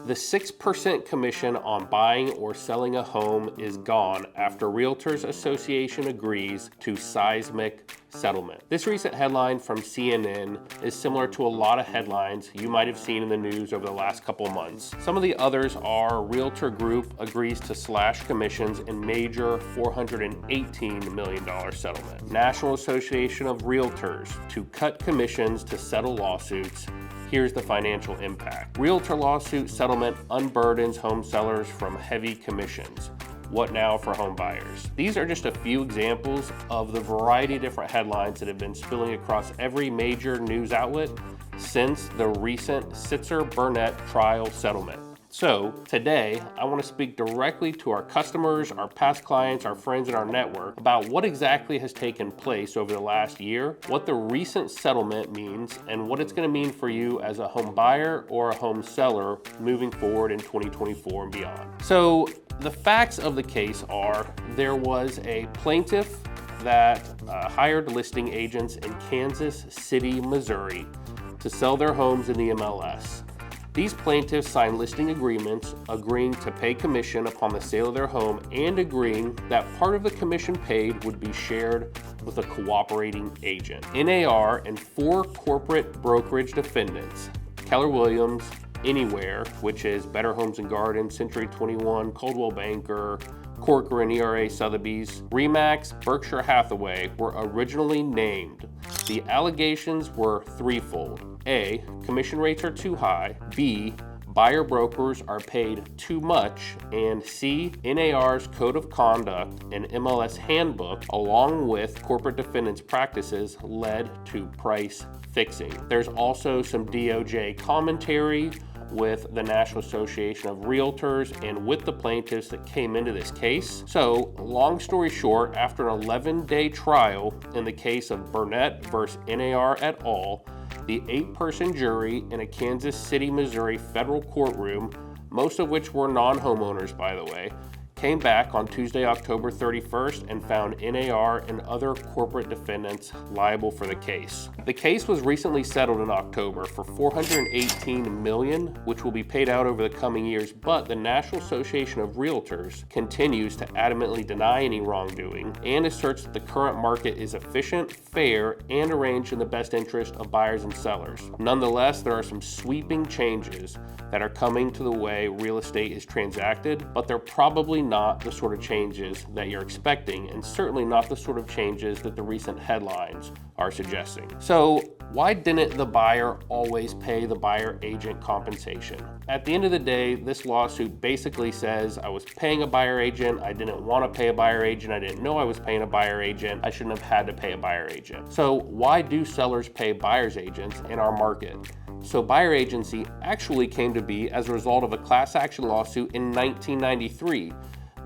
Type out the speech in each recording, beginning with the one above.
The 6% commission on buying or selling a home is gone after Realtors Association agrees to seismic settlement. This recent headline from CNN is similar to a lot of headlines you might have seen in the news over the last couple months. Some of the others are Realtor Group agrees to slash commissions in major $418 million settlement. National Association of Realtors to cut commissions to settle lawsuits. Here's the financial impact. Realtor lawsuit settlement unburdens home sellers from heavy commissions. What now for home buyers? These are just a few examples of the variety of different headlines that have been spilling across every major news outlet since the recent Sitzer-Burnett trial settlement. So today, I want to speak directly to our customers, our past clients, our friends in our network about what exactly has taken place over the last year, what the recent settlement means, and what it's going to mean for you as a home buyer or a home seller moving forward in 2024 and beyond. So the facts of the case are there was a plaintiff that hired listing agents in Kansas City, Missouri to sell their homes in the MLS. These plaintiffs signed listing agreements agreeing to pay commission upon the sale of their home and agreeing that part of the commission paid would be shared with a cooperating agent. NAR and 4 corporate brokerage defendants, Keller Williams, Anywhere, which is Better Homes and Gardens, Century 21, Coldwell Banker, Corcoran, ERA Sotheby's, Remax, Berkshire Hathaway were originally named. The allegations were threefold. A, commission rates are too high. B, buyer brokers are paid too much. And C, NAR's code of conduct and MLS handbook, along with corporate defendants' practices, led to price fixing. There's also some DOJ commentary with the National Association of Realtors and with the plaintiffs that came into this case. So, long story short, after an 11-day trial in the case of Burnett versus NAR et al., the 8-person jury in a Kansas City, Missouri federal courtroom, most of which were non-homeowners, by the way, came back on Tuesday, October 31st and found NAR and other corporate defendants liable for the case. The case was recently settled in October for $418 million, which will be paid out over the coming years, but the National Association of Realtors continues to adamantly deny any wrongdoing and asserts that the current market is efficient, fair, and arranged in the best interest of buyers and sellers. Nonetheless, there are some sweeping changes that are coming to the way real estate is transacted, but they're probably not the sort of changes that you're expecting, and certainly not the sort of changes that the recent headlines are suggesting. So why didn't the buyer always pay the buyer agent compensation? At the end of the day, this lawsuit basically says I was paying a buyer agent, I didn't want to pay a buyer agent, I didn't know I was paying a buyer agent, I shouldn't have had to pay a buyer agent. So why do sellers pay buyer's agents in our market? So buyer agency actually came to be as a result of a class action lawsuit in 1993.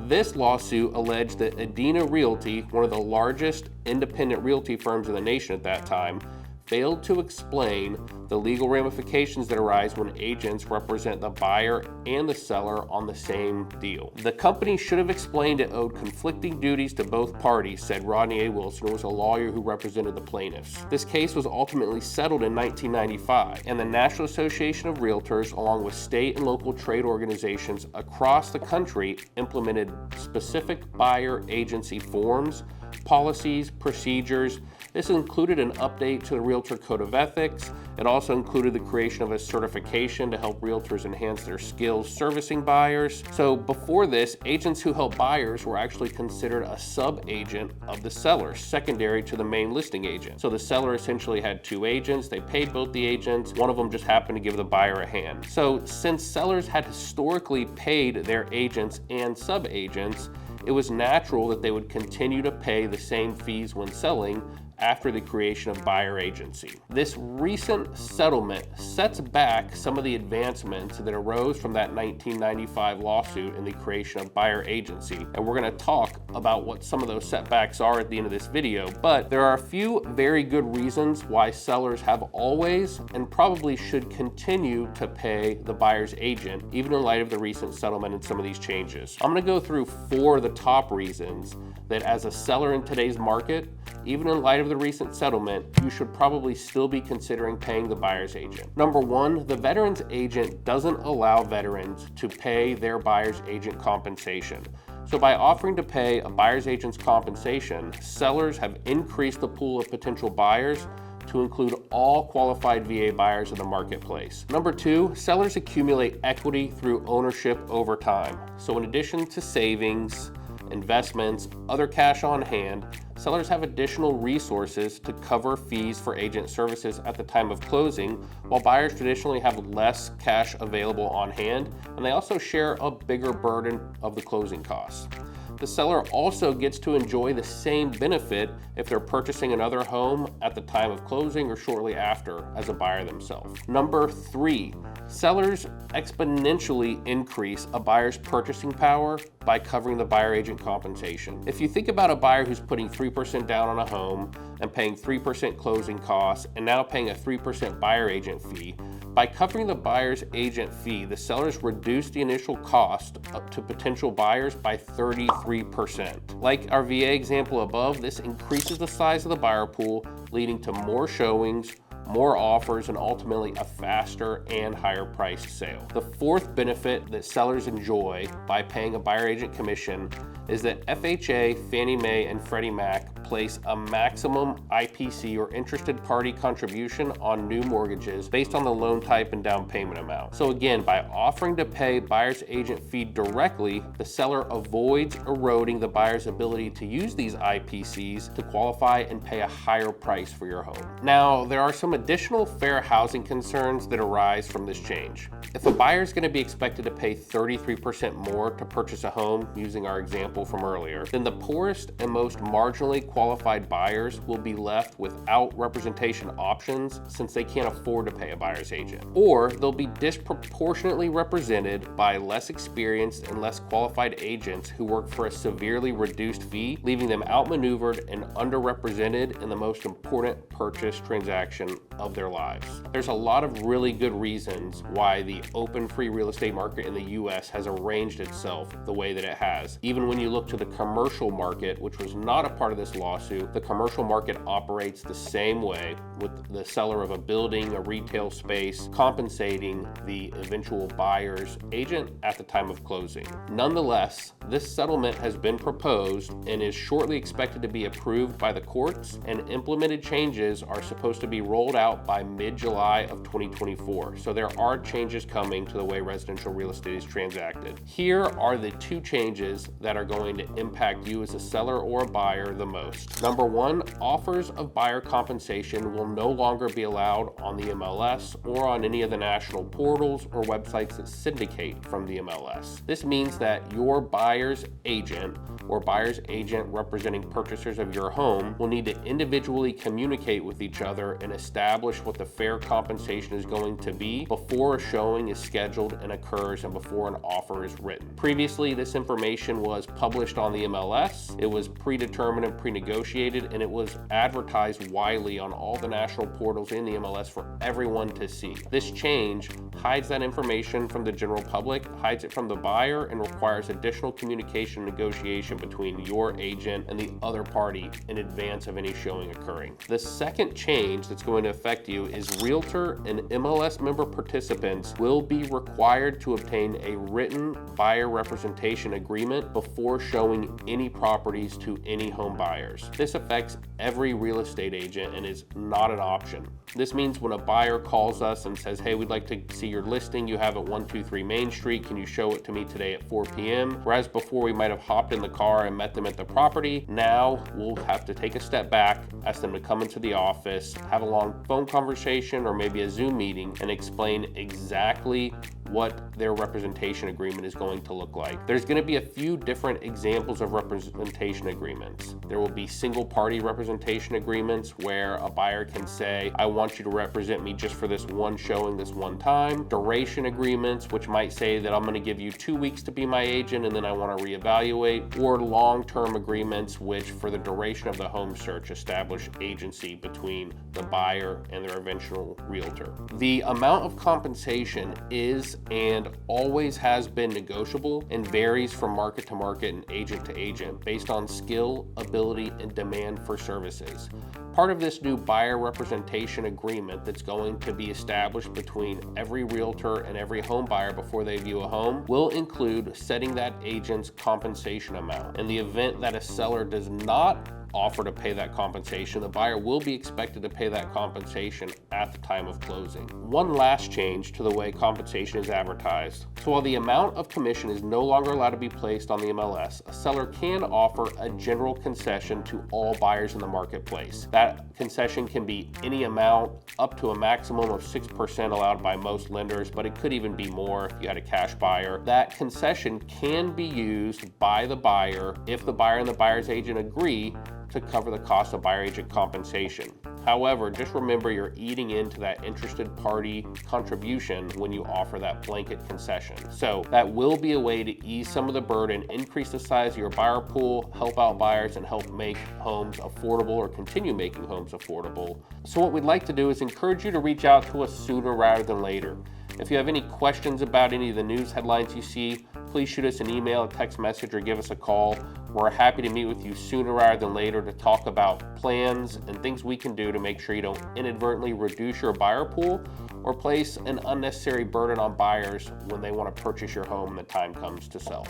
This lawsuit alleged that Adena Realty, one of the largest independent realty firms in the nation at that time, failed to explain the legal ramifications that arise when agents represent the buyer and the seller on the same deal. The company should have explained it owed conflicting duties to both parties, said Rodney A. Wilson, who was a lawyer who represented the plaintiffs. This case was ultimately settled in 1995, and the National Association of Realtors, along with state and local trade organizations across the country, implemented specific buyer agency forms, policies, procedures. This included an update to the Realtor Code of Ethics. It also included the creation of a certification to help realtors enhance their skills servicing buyers. So before this, agents who helped buyers were actually considered a sub-agent of the seller, secondary to the main listing agent. So the seller essentially had 2 agents. They paid both the agents. One of them just happened to give the buyer a hand. So since sellers had historically paid their agents and sub-agents, it was natural that they would continue to pay the same fees when selling after the creation of buyer agency. This recent settlement sets back some of the advancements that arose from that 1995 lawsuit and the creation of buyer agency, and we're going to talk about what some of those setbacks are at the end of this video, but there are a few very good reasons why sellers have always and probably should continue to pay the buyer's agent, even in light of the recent settlement and some of these changes. I'm gonna go through 4 of the top reasons that as a seller in today's market, even in light of the recent settlement, you should probably still be considering paying the buyer's agent. Number 1, the veteran's agent doesn't allow veterans to pay their buyer's agent compensation. So by offering to pay a buyer's agent's compensation, sellers have increased the pool of potential buyers to include all qualified VA buyers in the marketplace. Number 2, sellers accumulate equity through ownership over time. So in addition to savings, investments, other cash on hand, sellers have additional resources to cover fees for agent services at the time of closing, while buyers traditionally have less cash available on hand, and they also share a bigger burden of the closing costs. The seller also gets to enjoy the same benefit if they're purchasing another home at the time of closing or shortly after as a buyer themselves. Number 3, sellers exponentially increase a buyer's purchasing power by covering the buyer agent compensation. If you think about a buyer who's putting 3% down on a home and paying 3% closing costs and now paying a 3% buyer agent fee, by covering the buyer's agent fee, the sellers reduce the initial cost up to potential buyers by 33%. Like our VA example above, this increases the size of the buyer pool, leading to more showings, more offers, and ultimately a faster and higher priced sale. The 4th benefit that sellers enjoy by paying a buyer agent commission is that FHA, Fannie Mae, and Freddie Mac place a maximum IPC or interested party contribution on new mortgages based on the loan type and down payment amount. So again, by offering to pay buyer's agent fee directly, the seller avoids eroding the buyer's ability to use these IPCs to qualify and pay a higher price for your home. Now, there are some additional fair housing concerns that arise from this change. If a buyer is going to be expected to pay 33% more to purchase a home, using our example from earlier, then the poorest and most marginally qualified buyers will be left without representation options since they can't afford to pay a buyer's agent. Or they'll be disproportionately represented by less experienced and less qualified agents who work for a severely reduced fee, leaving them outmaneuvered and underrepresented in the most important purchase transaction of their lives. There's a lot of really good reasons why the open free real estate market in the US has arranged itself the way that it has. Even when you look to the commercial market, which was not a part of this lawsuit, the commercial market operates the same way, with the seller of a building, a retail space, compensating the eventual buyer's agent at the time of closing. Nonetheless, this settlement has been proposed and is shortly expected to be approved by the courts, and implemented changes are supposed to be rolled out by mid-July of 2024. So there are changes coming to the way residential real estate is transacted. Here are the 2 changes that are going to impact you as a seller or a buyer the most. Number 1, offers of buyer compensation will no longer be allowed on the MLS or on any of the national portals or websites that syndicate from the MLS. This means that your buyer's agent or buyer's agent representing purchasers of your home will need to individually communicate with each other and establish what the fair compensation is going to be before a showing is scheduled and occurs and before an offer is written. Previously, this information was published on the MLS, it was predetermined and pre-negotiated, and it was advertised widely on all the national portals in the MLS for everyone to see. This change hides that information from the general public, hides it from the buyer, and requires additional communication and negotiation between your agent and the other party in advance of any showing occurring. The second change that's going to affect you is Realtor and MLS member participants will be required to obtain a written buyer representation agreement before showing any properties to any home buyers. This affects every real estate agent and is not an option. This means when a buyer calls us and says, hey, we'd like to see your listing you have at 123 Main Street, can you show it to me today at 4 p.m? Whereas before we might have hopped in the car and met them at the property, now we'll have to take a step back, ask them to come into the office, have a long phone conversation or maybe a Zoom meeting and explain exactly what their representation agreement is going to look like. There's going to be a few different examples of representation agreements. There will be single party representation agreements where a buyer can say, I want you to represent me just for this one showing, this one time. Duration agreements, which might say that I'm going to give you 2 weeks to be my agent and then I want to reevaluate. Or long-term agreements, which for the duration of the home search establish agency between the buyer and their eventual realtor. The amount of compensation is and always has been negotiable and varies from market to market and agent to agent based on skill, ability, and demand for services. Part of this new buyer representation agreement that's going to be established between every realtor and every home buyer before they view a home will include setting that agent's compensation amount. In the event that a seller does not offer to pay that compensation, the buyer will be expected to pay that compensation at the time of closing. One last change to the way compensation is advertised. So while the amount of commission is no longer allowed to be placed on the MLS, a seller can offer a general concession to all buyers in the marketplace. That concession can be any amount up to a maximum of 6% allowed by most lenders, but it could even be more if you had a cash buyer. That concession can be used by the buyer if the buyer and the buyer's agent agree to cover the cost of buyer agent compensation. However, just remember you're eating into that interested party contribution when you offer that blanket concession. So that will be a way to ease some of the burden, increase the size of your buyer pool, help out buyers, and help make homes affordable or continue making homes affordable. So what we'd like to do is encourage you to reach out to us sooner rather than later. If you have any questions about any of the news headlines you see, please shoot us an email, a text message, or give us a call. We're happy to meet with you sooner rather than later to talk about plans and things we can do to make sure you don't inadvertently reduce your buyer pool or place an unnecessary burden on buyers when they want to purchase your home and the time comes to sell.